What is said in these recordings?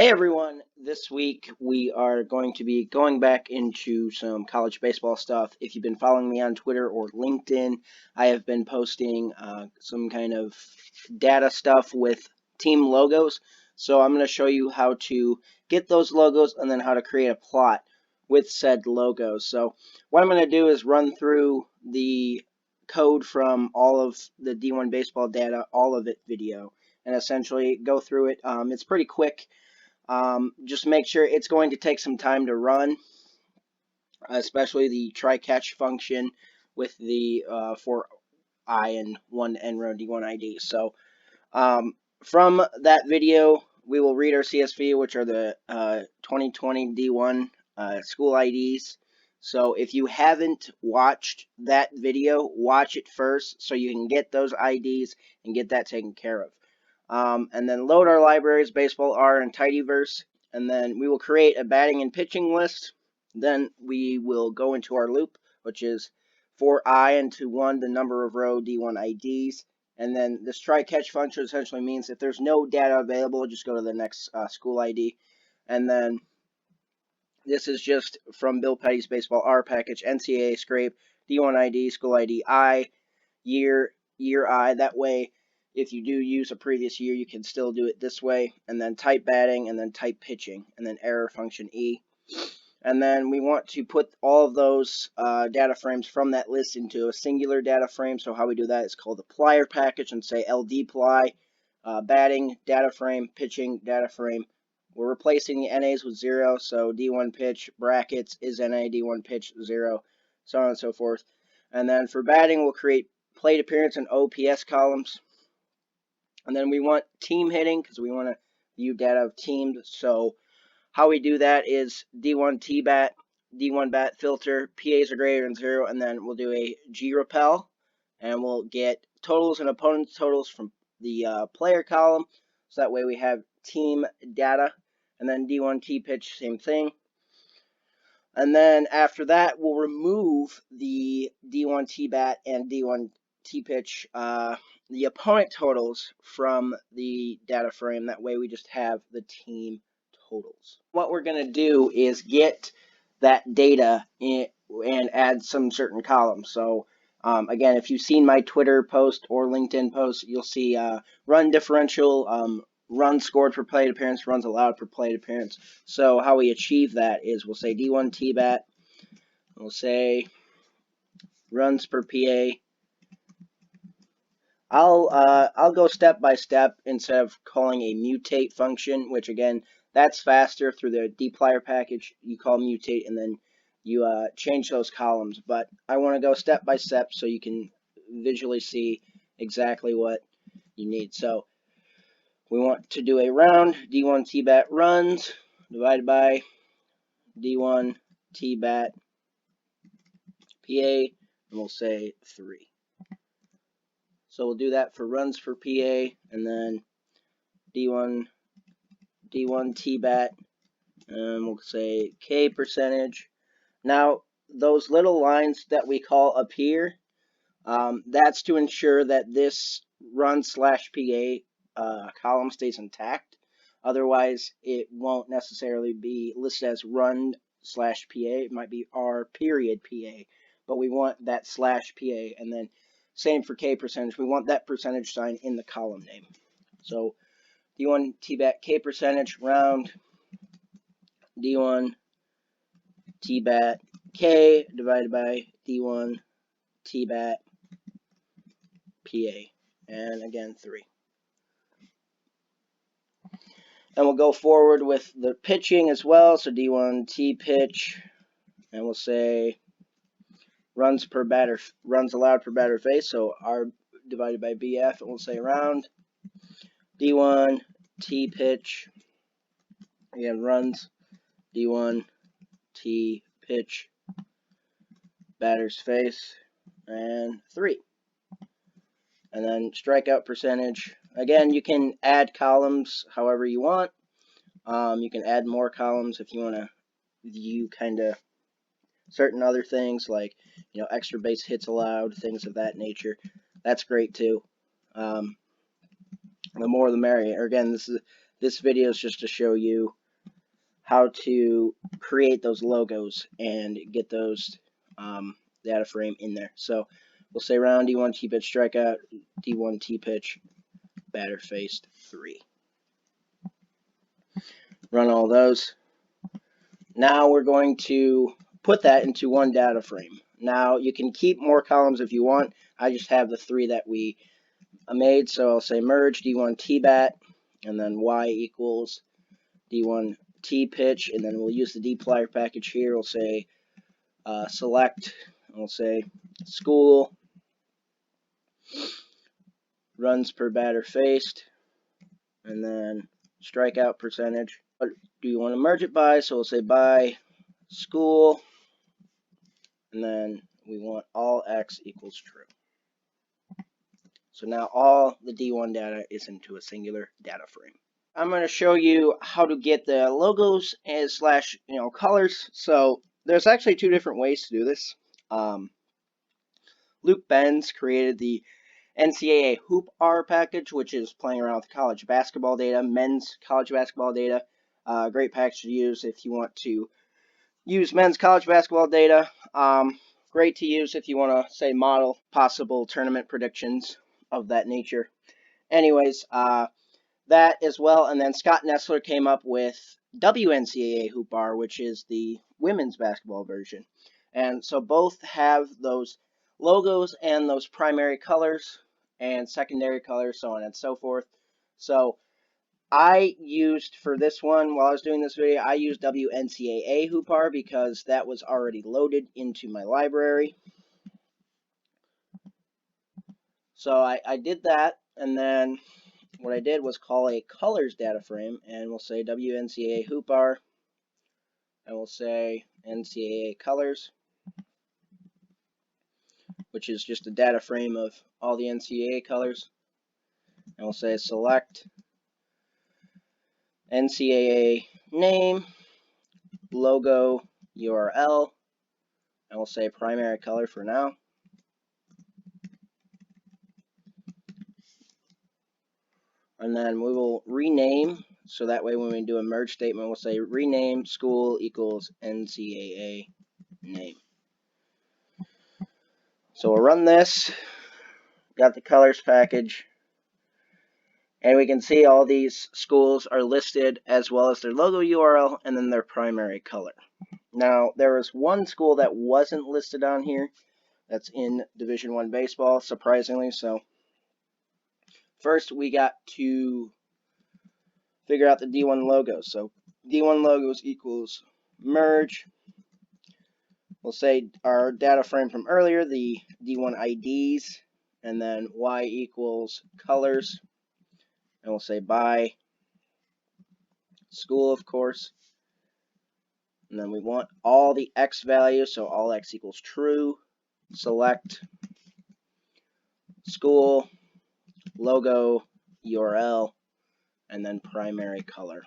Hey everyone, this week we are going to be going back into some college baseball stuff. If you've been following me on Twitter or LinkedIn, I have been posting some kind of data stuff with team logos. So I'm going to show you how to get those logos and then how to create a plot with said logos. So what I'm going to do is run through the code from all of the D1 baseball data, all of it video, and essentially go through it. It's pretty quick. Just make sure it's going to take some time to run, especially the try-catch function with the 4I and 1 nrow D1 ID. So from that video, we will read our CSV, which are the 2020 D1 school IDs. So if you haven't watched that video, watch it first so you can get those IDs and get that taken care of. And then load our libraries, baseball R and tidyverse, and then we will create a batting and pitching list. Then we will go into our loop, which is for I into 1 the number of row D1 IDs. And then this try-catch function essentially means if there's no data available, just go to the next school ID. And then this is just from Bill Petty's baseball R package, NCAA scrape, D1 ID, school ID I, year I. That way, if you do use a previous year, you can still do it this way. And then type batting, and then type pitching, and then error function E. And then we want to put all of those data frames from that list into a singular data frame. So how we do that is called the plier package, and say LD ply, batting, data frame, pitching, data frame. We're replacing the NAs with 0, so D1 pitch, brackets, is NA, D1 pitch, 0, so on and so forth. And then for batting, we'll create plate appearance and OPS columns. And then we want team hitting, because we want to view data of teams. So how we do that is D1 T-bat, D1 bat filter, PAs are greater than 0, and then we'll do a G-repel, and we'll get totals and opponents' totals from the player column. So that way we have team data. And then D1 T-pitch, same thing. And then after that, we'll remove the D1 T-bat and D1 T-pitch, the opponent totals from the data frame. That way we just have the team totals. What we're going to do is get that data in and add some certain columns. So again, if you've seen my Twitter post or LinkedIn post, you'll see run differential, runs scored per plate appearance, runs allowed per plate appearance. So how we achieve that is we'll say D1 T-bat, we'll say runs per PA. I'll go step by step instead of calling a mutate function, which again, that's faster through the dplyr package. You call mutate and then you change those columns. But I want to go step by step so you can visually see exactly what you need. So we want to do a round D1 T-bat runs divided by D1 T-bat PA, and we'll say 3. So we'll do that for runs for PA, and then D1 T-bat, and we'll say K percentage. Now, those little lines that we call up here, that's to ensure that this run/PA column stays intact. Otherwise, it won't necessarily be listed as run/PA. It might be R.PA, but we want that /PA, and then same for K percentage. We want that percentage sign in the column name. So D1 T-bat K percentage round D1 T-bat K divided by D1 T-bat PA, and again 3. And we'll go forward with the pitching as well. So D1 T pitch, and we'll say runs allowed per batter face. So R divided by BF, and we'll say round D1 T pitch. Again, runs D1 T pitch, batter's face, and 3. And then strikeout percentage. Again, you can add columns however you want. You can add more columns if you want to view kind of certain other things like, extra base hits allowed, things of that nature. That's great too. The more the merrier. Again, this this video is just to show you how to create those logos and get those data frame in there. So we'll say round D1 T-pitch strikeout, D1 T-pitch batter faced 3. Run all those. Now we're going to put that into one data frame. Now you can keep more columns if you want. I just have the 3 that we made, so I'll say merge D1 T-bat, and then Y equals D1 T-pitch, and then we'll use the dplyr package here. We'll say select, we'll say school, runs per batter faced, and then strikeout percentage. What do you want to merge it by? So we'll say by school, and then we want all X equals true. So now all the D1 data is into a singular data frame. I'm going to show you how to get the logos and slash colors. So there's actually 2 different ways to do this. Luke Benz created the ncaahoopR package, which is playing around with college basketball data, men's college basketball data. Great package to use if you want to use men's college basketball data. Great to use if you want to, say, model possible tournament predictions of that nature. Anyways, that as well. And then Scott Nestler came up with wncaahoopR, which is the women's basketball version. And so both have those logos and those primary colors and secondary colors, so on and so forth. So I used, for this one, while I was doing this video, I used wncaahoopR because that was already loaded into my library. So I did that, and then what I did was call a colors data frame, and we'll say wncaahoopR, and we'll say ncaa colors, which is just a data frame of all the ncaa colors, and we'll say select ncaa name, logo, URL, and we'll say primary color for now. And then we will rename, so that way when we do a merge statement, we'll say rename school equals ncaa name. So we'll run this, got the colors package, and we can see all these schools are listed as well as their logo URL and then their primary color. Now, there was one school that wasn't listed on here that's in Division I baseball, surprisingly. So first we got to figure out the D1 logos. So D1 logos equals merge. We'll say our data frame from earlier, the D1 IDs, and then Y equals colors. And we'll say by school, of course. And then we want all the X values, so all X equals true. Select school, logo, URL, and then primary color.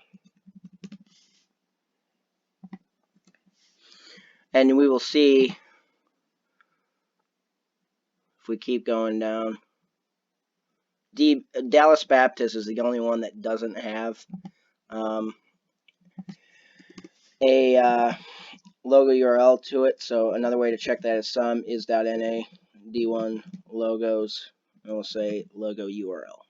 And we will see, if we keep going down, Dallas Baptist is the only one that doesn't have a logo URL to it. So another way to check that is sum is.na D1 logos, and we'll say logo URL.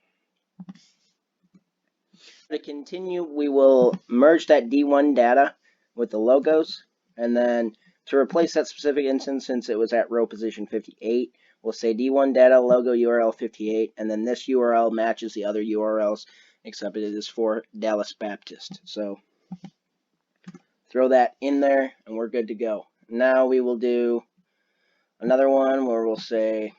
To continue, we will merge that D1 data with the logos, and then to replace that specific instance, since it was at row position 58, we'll say D1 data logo URL 58, and then this URL matches the other URLs, except it is for Dallas Baptist. So throw that in there, and we're good to go. Now we will do another one where we'll say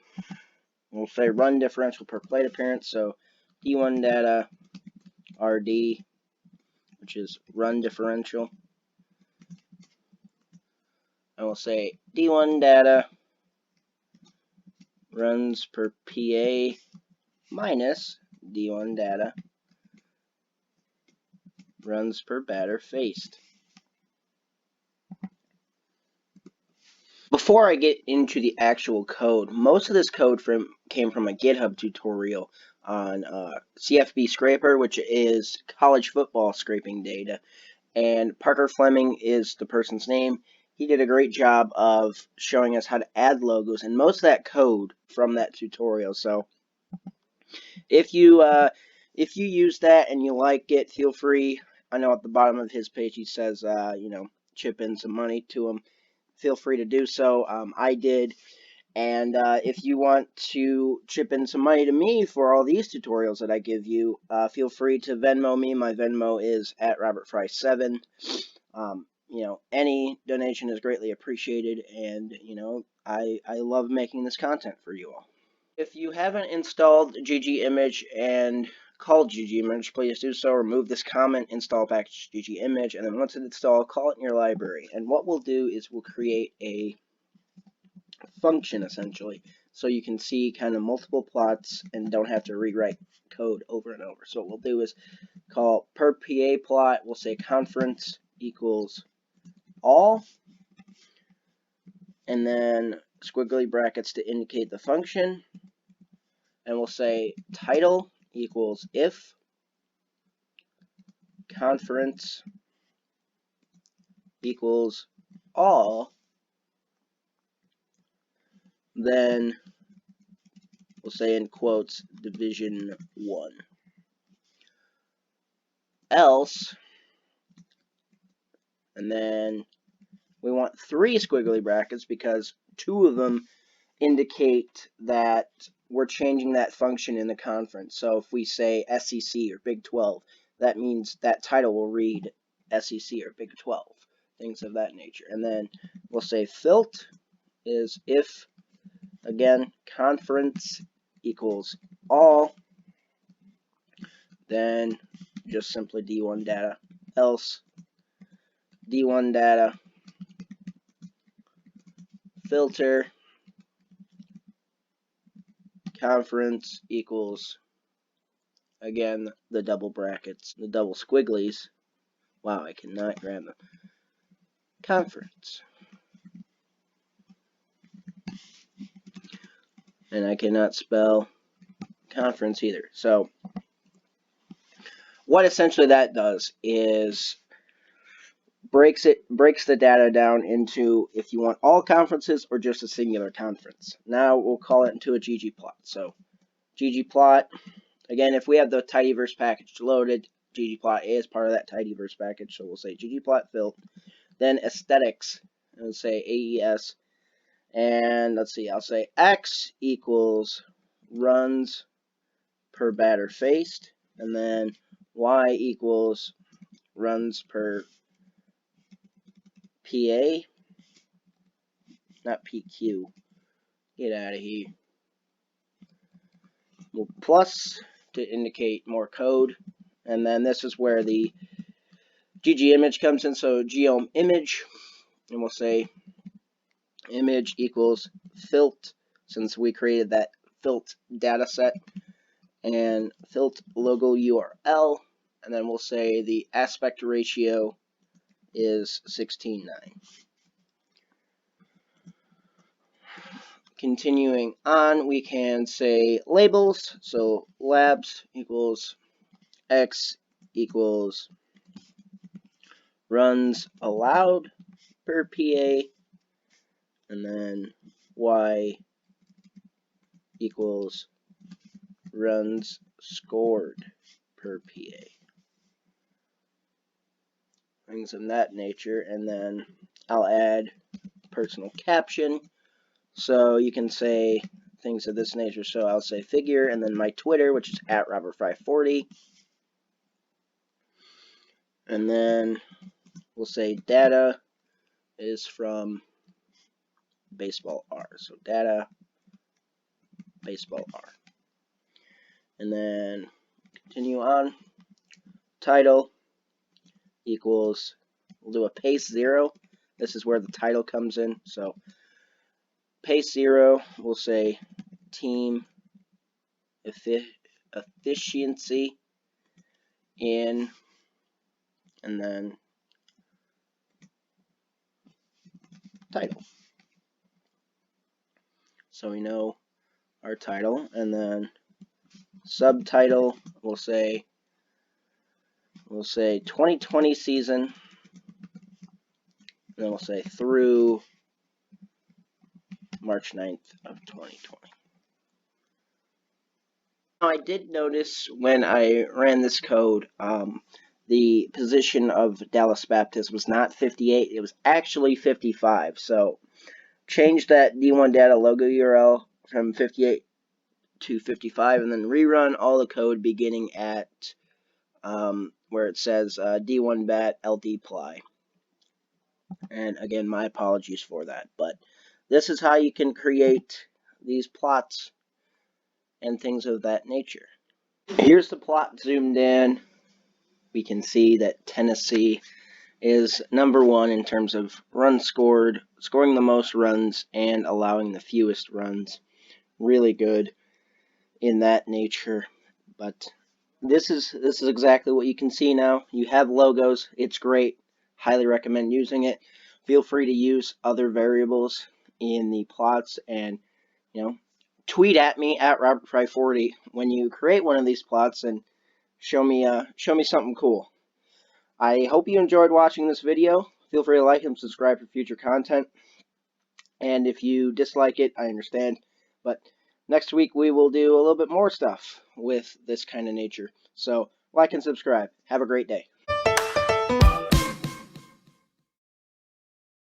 run differential per plate appearance. So D1 data RD, which is run differential, and we'll say D1 data runs per PA minus D1 data runs per batter faced. Before I get into the actual code, most of this code came from a GitHub tutorial on cfbscrapR, which is college football scraping data. And Parker Fleming is the person's name. He did a great job of showing us how to add logos and most of that code from that tutorial. So if you use that and you like it, feel free. I know at the bottom of his page he says, chip in some money to him. Feel free to do so. I did. And if you want to chip in some money to me for all these tutorials that I give you, feel free to Venmo me. My Venmo is at RobertFry7. Any donation is greatly appreciated, and I love making this content for you all. If you haven't installed ggimage and called ggimage, please do so. Remove this comment, install package ggimage, and then once it's installed, call it in your library. And what we'll do is we'll create a function essentially, so you can see kind of multiple plots and don't have to rewrite code over and over. So what we'll do is call per PA plot. We'll say conference equals all, and then squiggly brackets to indicate the function, and we'll say title equals if conference equals all, then we'll say in quotes division 1, else, and then we want 3 squiggly brackets because 2 of them indicate that we're changing that function in the conference. So if we say SEC or Big 12, that means that title will read SEC or Big 12, things of that nature. And then we'll say filt is if, again, conference equals all, then just simply D1 data, else D1 data, filter, conference equals, again, the double brackets, the double squigglies. Wow, I cannot grab them. Conference. And I cannot spell conference either. So what essentially that does is breaks the data down into if you want all conferences or just a singular conference. Now we'll call it into a ggplot. So ggplot, again, if we have the tidyverse package loaded, ggplot is part of that tidyverse package. So we'll say ggplot fill, then aesthetics, and we'll say AES, and let's see, I'll say X equals runs per batter faced, and then Y equals runs per PA, not PQ, get out of here. We'll plus to indicate more code, and then this is where the ggimage comes in, so geom image, and we'll say image equals filt, since we created that filt data set, and filt logo URL, and then we'll say the aspect ratio is 16:9. Continuing on, we can say labels, so labs equals X equals runs allowed per PA, and then Y equals runs scored per PA. Things of that nature, and then I'll add personal caption. So you can say things of this nature. So I'll say figure, and then my Twitter, which is at RobertFry40. And then we'll say data is from baseball R. So data, baseball R. And then continue on. Title equals, we'll do a pace 0. This is where the title comes in. So pace 0, we'll say team efficiency in, and then title. So we know our title, and then subtitle, we'll say 2020 season, and then we'll say through March 9th of 2020. Now, I did notice when I ran this code, the position of Dallas Baptist was not 58, it was actually 55. So change that D1 data logo URL from 58 to 55, and then rerun all the code beginning at where it says D1 bat LD ply. And again, my apologies for that, but this is how you can create these plots and things of that nature. Here's the plot zoomed in. We can see that Tennessee is number one in terms of runs scored, scoring the most runs and allowing the fewest runs. Really good in that nature. But this is exactly what you can see now. You have logos. It's great. Highly recommend using it. Feel free to use other variables in the plots, and tweet at me at RobertFry40 when you create one of these plots and show me something cool. I hope you enjoyed watching this video. Feel free to like and subscribe for future content. And if you dislike it, I understand. But next week we will do a little bit more stuff with this kind of nature. So like and subscribe. Have a great day.